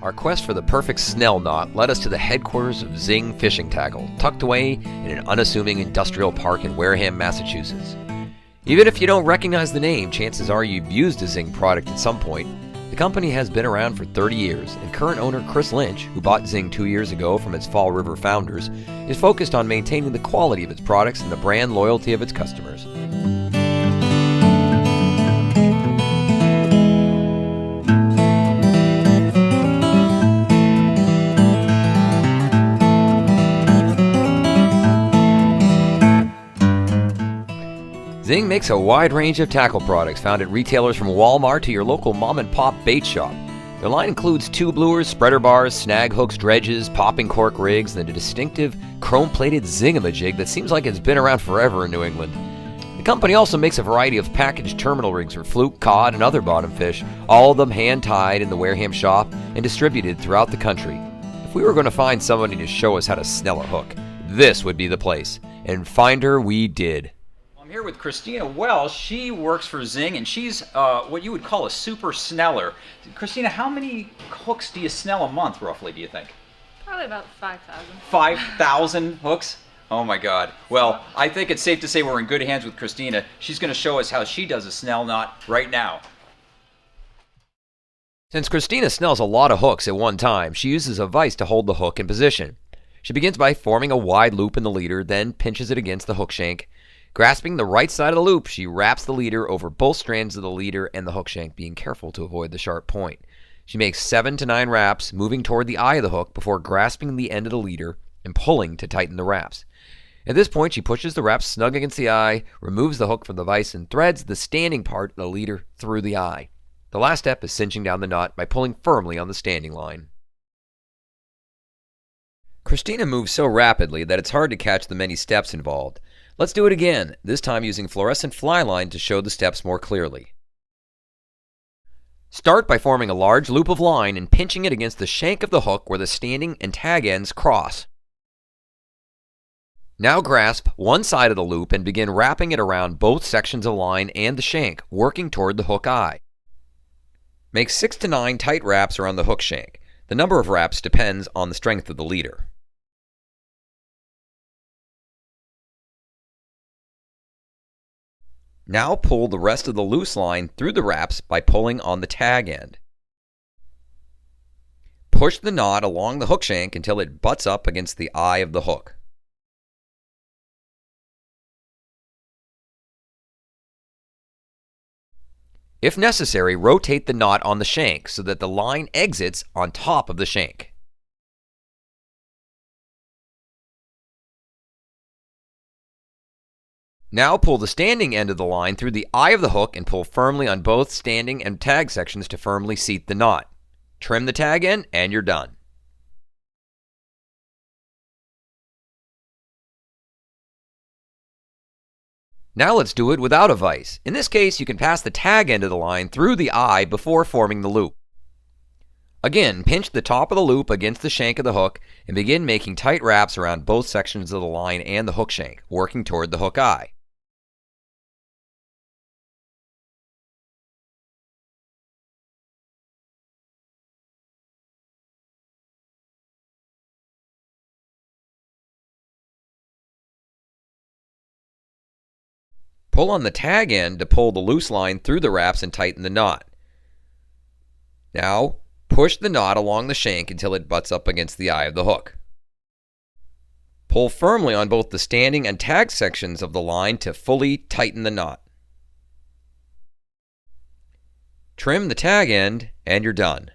Our quest for the perfect Snell knot led us to the headquarters of Zing Fishing Tackle, tucked away in an unassuming industrial park in Wareham, Massachusetts. Even if you don't recognize the name, chances are you've used a Zing product at some point. The company has been around for 30 years, and current owner Chris Lynch, who bought Zing 2 years ago from its Fall River founders, is focused on maintaining the quality of its products and the brand loyalty of its customers. Zing makes a wide range of tackle products found at retailers from Walmart to your local mom-and-pop bait shop. Their line includes tube lures, spreader bars, snag hooks, dredges, popping cork rigs, and a distinctive chrome-plated zingamajig that seems like it's been around forever in New England. The company also makes a variety of packaged terminal rigs for fluke, cod, and other bottom fish, all of them hand-tied in the Wareham shop and distributed throughout the country. If we were going to find somebody to show us how to snell a hook, this would be the place. And find her we did. I'm here with Christina Welsh. She works for Zing, and she's what you would call a super sneller. Christina, how many hooks do you snell a month, roughly, do you think? Probably about 5,000. 5,000 hooks? Oh my God. Well, I think it's safe to say we're in good hands with Christina. She's going to show us how she does a snell knot right now. Since Christina snells a lot of hooks at one time, she uses a vise to hold the hook in position. She begins by forming a wide loop in the leader, then pinches it against the hook shank. Grasping the right side of the loop, she wraps the leader over both strands of the leader and the hook shank, being careful to avoid the sharp point. She makes 7 to 9 wraps, moving toward the eye of the hook before grasping the end of the leader and pulling to tighten the wraps. At this point, she pushes the wraps snug against the eye, removes the hook from the vise, and threads the standing part of the leader through the eye. The last step is cinching down the knot by pulling firmly on the standing line. Christina moves so rapidly that it's hard to catch the many steps involved. Let's do it again, this time using fluorescent fly line to show the steps more clearly. Start by forming a large loop of line and pinching it against the shank of the hook where the standing and tag ends cross. Now grasp one side of the loop and begin wrapping it around both sections of line and the shank, working toward the hook eye. Make 6 to 9 tight wraps around the hook shank. The number of wraps depends on the strength of the leader. Now pull the rest of the loose line through the wraps by pulling on the tag end. Push the knot along the hook shank until it butts up against the eye of the hook. If necessary, rotate the knot on the shank so that the line exits on top of the shank. Now pull the standing end of the line through the eye of the hook and pull firmly on both standing and tag sections to firmly seat the knot. Trim the tag end and you're done. Now let's do it without a vise. In this case, you can pass the tag end of the line through the eye before forming the loop. Again, pinch the top of the loop against the shank of the hook and begin making tight wraps around both sections of the line and the hook shank, working toward the hook eye. Pull on the tag end to pull the loose line through the wraps and tighten the knot. Now, push the knot along the shank until it butts up against the eye of the hook. Pull firmly on both the standing and tag sections of the line to fully tighten the knot. Trim the tag end and you're done.